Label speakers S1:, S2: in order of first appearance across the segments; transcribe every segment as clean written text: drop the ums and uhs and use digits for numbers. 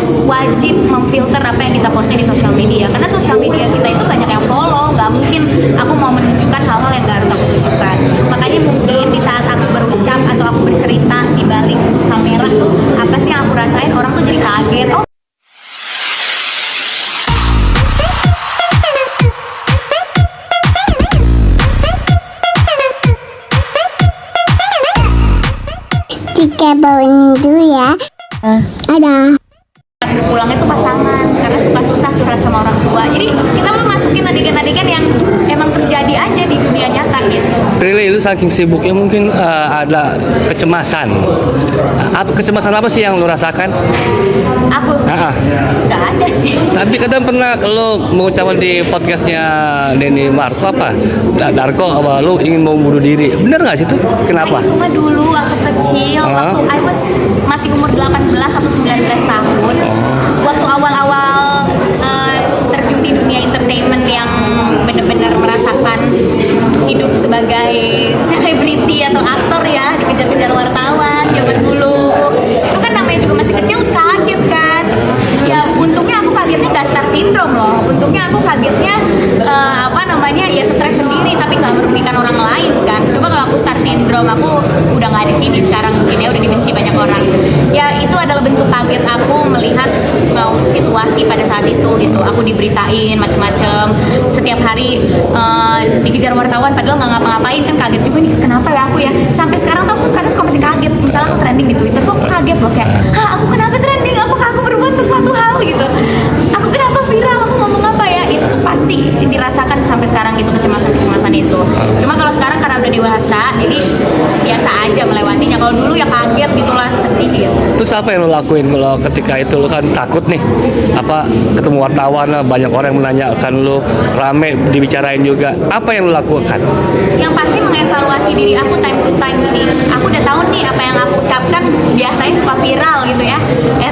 S1: harus wajib memfilter apa yang kita posting di sosial media, karena sosial media kita itu banyak yang follow. Nggak mungkin aku mau menunjukkan hal-hal yang nggak harus aku tunjukkan. Makanya mungkin di saat aku berucap atau aku bercerita di balik kamera tuh apa sih yang aku rasain, orang tuh jadi kaget. Oh,
S2: Jika bawain dulu ya. Ada.
S1: Pulangnya tuh pasangan karena suka susah curhat sama orang tua. Jadi kita mau masukin adegan-adegan yang emang terjadi aja di dunia nyata gitu.
S3: Really itu saking sibuknya mungkin ada kecemasan. Kecemasan apa sih yang lu rasakan?
S1: Aku nggak ada sih.
S3: Tapi kadang pernah lo mengucapkan di podcastnya Denny Marco apa? Darko apa lu ingin mau bunuh diri? Bener nggak sih itu? Kenapa?
S1: Cuma dulu waktu kecil, waktu masih umur 18 atau 19 tahun. Waktu awal-awal terjun di dunia entertainment yang benar-benar merasakan hidup sebagai selebriti atau aktor ya, dikejar-kejar wartawan zaman dulu. Itu kan namanya juga masih kecil, kaget kan. Ya untungnya aku kagetnya gak star syndrome loh. Untungnya aku kagetnya ya stres sendiri tapi nggak merugikan orang lain kan. Coba kalau aku star syndrome, aku udah nggak di sini sekarang, mungkin ya udah dibenci banyak orang. Ya itu adalah bentuk kaget aku melihat situasi pada saat itu gitu. Aku diberitain macem-macem setiap hari, dikejar wartawan padahal nggak ngapa-ngapain kan. Kaget juga nih, kenapa ya aku ya. Sampai sekarang tuh aku kadang suka masih kaget. Misalnya aku trending di Twitter tuh aku kaget loh, kayak aku kenapa trending, apakah aku berbuat sesuatu hal gitu, aku kenapa viral, aku ngomong apa ya. Itu pasti dirasakan sampai sekarang gitu, kecemasan itu. Cuma kalau sekarang karena udah dewasa jadi biasa aja melewatinya. Kalau dulu ya kaget gitulah, sedih gitu.
S3: Terus apa yang lo lakuin kalau ketika itu lo kan takut nih, apa ketemu wartawan lah, banyak orang yang menanyakan lo, rame dibicarain juga, apa yang lo lakukan?
S1: Yang pasti mengevaluasi diri aku time to time sih. Aku udah tahu nih apa yang aku ucapkan biasanya suka viral gitu ya,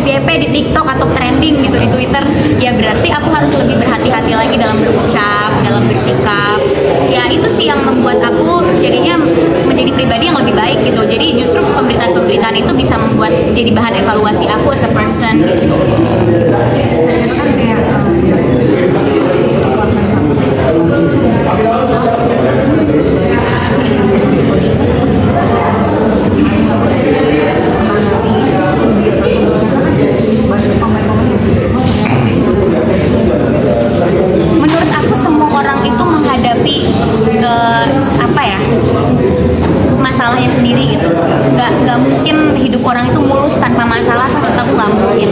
S1: FYP di TikTok atau trending gitu di Twitter. Ya berarti aku harus lebih berhati-hati lagi dalam berucap, dalam bersikap. Ya itu sih yang membuat aku jadinya menjadi pribadi yang lebih baik gitu. Jadi justru pemberitaan-pemberitaan itu bisa membuat jadi bahan evaluasi aku as a person gitu. Menurut aku semua orang itu menghadapi masalahnya sendiri gitu. Nggak mungkin hidup orang itu mulus tanpa masalah, menurut aku nggak mungkin.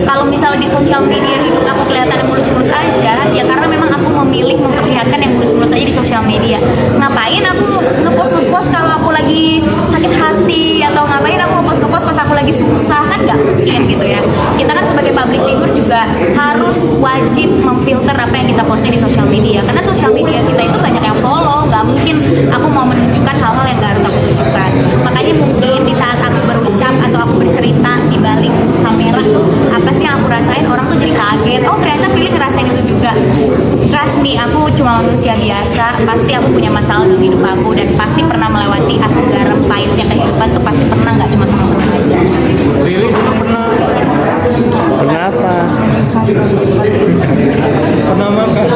S1: Kalau misalnya di sosial media hidup aku kelihatan mulus-mulus aja, ya karena memang aku memilih memperlihatkan yang mulus-mulus aja di sosial media. Ngapain aku ngepost kalau aku lagi sakit hati, atau ngapain aku ngepost pas aku lagi susah, kan nggak mungkin gitu ya. Kita kan sebagai public figure juga harus wajib memfilter apa yang kita posting di sosial media, karena sosial media kita itu banyak yang follow. Nggak mungkin aku mau menunjukkan hal-hal yang nggak harus aku tunjukkan. Makanya mungkin di saat aku berucap atau aku bercerita di balik kamera tuh apa sih yang aku rasain, orang tuh jadi kaget. Oh ternyata Pilih ngerasain itu juga. Trust me, aku cuma manusia biasa. Pasti aku punya masalah dalam hidup aku, dan pasti pernah melewati asam garam pahitnya kehidupan tuh, pasti pernah, nggak cuma sama-sama aja.
S3: Pilih pernah. Kenapa? Pernah makan?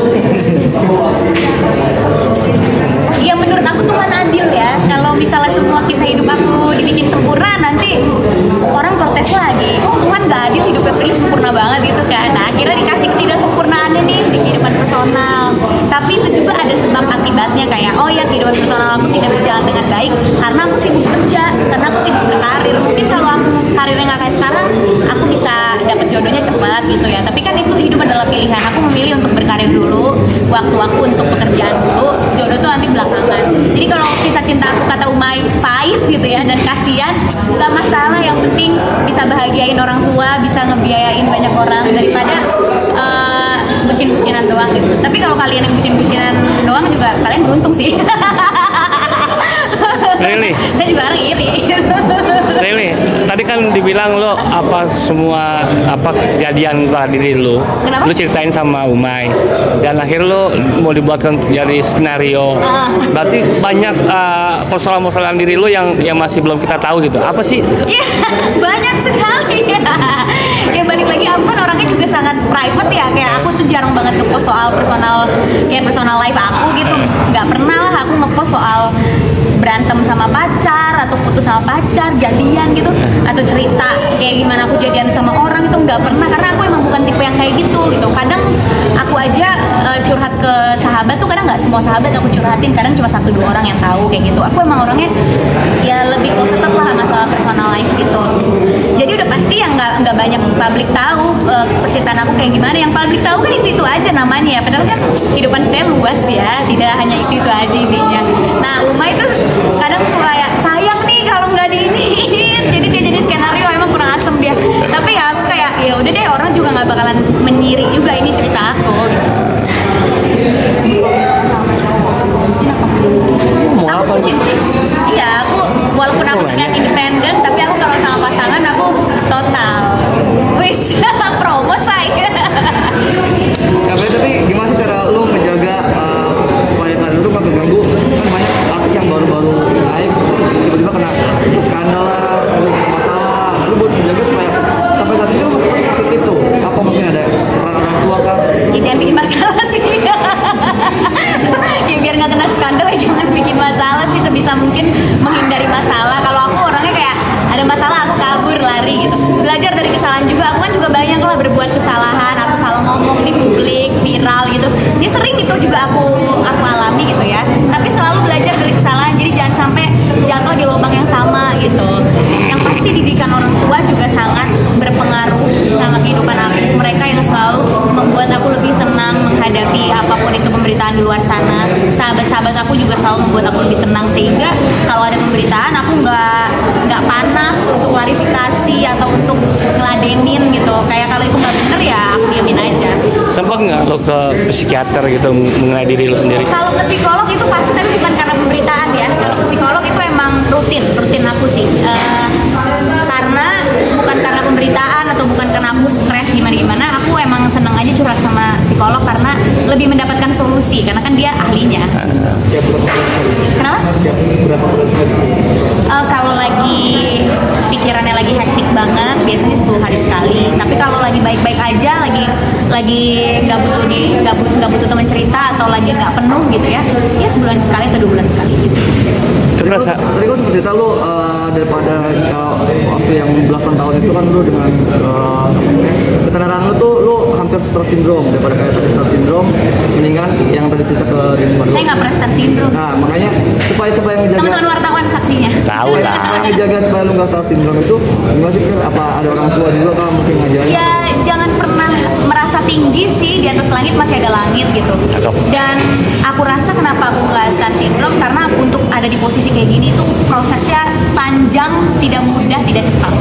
S1: Ya menurut aku Tuhan adil ya. Kalau misalnya semua kisah hidup aku dibikin sempurna, nanti orang protes lagi. Oh Tuhan gak adil, hidupnya Prilly sempurna banget gitu kan. Nah akhirnya dikasih ketidaksempurnaannya nih di kehidupan personal. Tapi itu juga ada sebab akibatnya, kayak oh ya kehidupan personal aku tidak berjalan dengan baik karena aku sibuk kerja, karena aku sibuk berkarir. Mungkin kalau aku karirnya gak kayak sekarang, aku bisa dapat jodohnya cepat gitu ya. Tapi kan itu hidup adalah pilihan. Aku memilih untuk berkarir dulu, waktu aku untuk pekerjaan dulu, jodoh tuh nanti belakangan. Jadi kalau kisah cinta aku kata Umay pahit gitu ya dan kasihan, gak masalah. Yang penting bisa bahagiain orang tua, bisa ngebiayain banyak orang, daripada bucin-bucinan doang gitu. Tapi kalau kalian yang bucin-bucinan doang juga kalian beruntung sih.
S3: Really?
S1: Saya juga orang iri.
S3: Really? Tadi kan dibilang lo semua kejadian pada diri lo.
S1: Kenapa?
S3: Lo ceritain sama Umay dan akhir lo mau dibuatkan jadi skenario. Berarti banyak persoalan-persoalan diri lo yang masih belum kita tahu gitu. Apa sih?
S1: Iya, banyak sekali. Ya balik lagi apa sangat private ya, kayak aku tuh jarang banget ngepost soal personal life aku gitu. Nggak pernah lah aku ngepost soal berantem sama pacar atau putus sama pacar, jadian gitu, atau cerita kayak gimana aku jadian sama orang, itu nggak pernah, karena aku emang bukan tipe yang kayak gitu. Kadang aku aja curhat ke sahabat tuh kadang nggak semua sahabat aku curhatin, kadang cuma 1-2 orang yang tahu kayak gitu. Aku emang orangnya ya lebih closeted lah masalah personal life gitu. Jadi udah pasti yang nggak banyak publik tahu percintaan aku kayak gimana. Yang publik tahu kan itu aja namanya ya. Padahal kan kehidupan saya luas ya, tidak hanya itu aja isinya. Nah Uma itu kadang suka ya sayang nih kalau nggak diiniin. Jadi dia jadi skenario emang kurang asem dia. Tapi ya aku kayak ya udah deh, orang juga nggak bakalan menyiri juga ini cerita aku.
S3: Mau apa?
S1: Bucin sih. Iya, aku walaupun aku terlihat independen, tapi aku kalau sama pasangan aku total. Wis, promo saya.
S4: Tapi gimana sih cara lu menjaga supaya karir lu gak keganggu? Kan banyak artis yang baru-baru naik tiba-tiba kena skandal lah, kena masalah. Lu buat menjaga supaya sampai saat ini lu masih positif tuh. Apa mungkin ada peran orang tua kah?
S1: Ya jangan bikin masalah sih. Ya biar nggak kena skandal ya jangan bikin masalah sih, sebisa mungkin menghindari masalah. Kalau aku orangnya kayak ada masalah aku kabur lari gitu. Belajar dari kesalahan juga, aku kan juga banyak lah berbuat kesalahan, aku salah ngomong di publik, viral gitu. Ya sering itu juga aku alami gitu ya. Tapi selalu belajar dari kesalahan, jadi jangan sampai jatuh di lubang yang sama gitu. Yang pasti didikan orang tua juga sangat berpengaruh sama kehidupan aku. Mereka yang selalu membuat aku lebih tenang menghadapi apapun itu pemberitaan di luar sana. Sahabat-sahabat aku juga selalu membuat aku lebih tenang, sehingga kalau ada pemberitaan aku nggak panas untuk klarifikasi atau untuk ngeladenin gitu. Kayak kalau itu nggak bener ya aku diamin aja.
S3: Sempat nggak lo ke psikiater gitu mengenai diri lo sendiri?
S1: Kalau ke psikolog itu pasti, tapi bukan karena pemberitaan ya. Kalau ke psikolog itu emang rutin aku sih. Karena bukan karena pemberitaan atau bukan karena aku stres gimana, aku emang seneng aja curhat sama psikolog karena lebih mendapatkan solusi, karena kan dia ahlinya. Kenapa? Kalau lagi pikirannya lagi hektik banget, biasanya 10 hari sekali. Tapi kalau lagi baik-baik aja, lagi nggak butuh teman cerita atau lagi nggak penuh gitu ya sebulan sekali atau 2 bulan sekali gitu.
S4: Tadi gue sempat cerita lu daripada waktu yang belasan tahun itu kan lu dengan kesadaran lu tuh lu hampir stroke syndrome, daripada kayak tadi stroke syndrome mendingan yang tadi cerita ke Rinman.
S1: Saya nggak pernah stroke syndrome.
S4: Nah makanya supaya ngejaga
S1: Teman-teman wartawan saksinya.
S3: Tahu lah.
S4: supaya ngejaga supaya lu nggak stroke syndrome itu gimana sih? Apa ada orang tua juga kalau mungkin ngajarin?
S1: Ya jangan pernah merasa tinggi sih, di atas langit masih ada langit gitu. Dan aku rasa kenapa aku nggak star syndrome, karena untuk ada di posisi kayak gini tuh prosesnya panjang, tidak mudah, tidak cepat.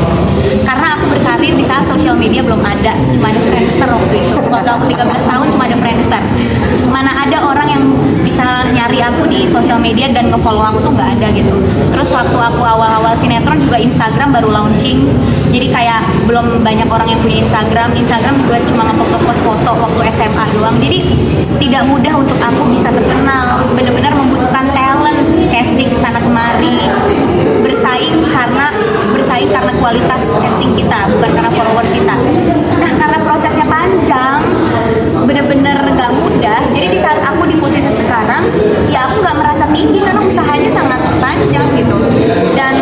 S1: Karena aku berkarir di saat sosial media belum ada, cuma ada Friendster waktu itu. Waktu aku 13 tahun cuma ada Friendster. Mana ada orang yang bisa nyari aku di sosial media dan nge-follow aku tuh nggak ada gitu. Terus waktu aku awal-awal sinetron juga Instagram baru launching, jadi kayak belum banyak orang yang punya Instagram juga cuma ngepost foto waktu SMA doang. Jadi tidak mudah untuk aku bisa terkenal, benar-benar membutuhkan talent, casting kesana kemari, bersaing karena kualitas acting kita, bukan karena followers kita. Nah karena prosesnya panjang, bener-bener gak mudah. Jadi di saat aku di posisi sekarang, ya aku gak merasa tinggi karena usahanya sangat panjang gitu. Dan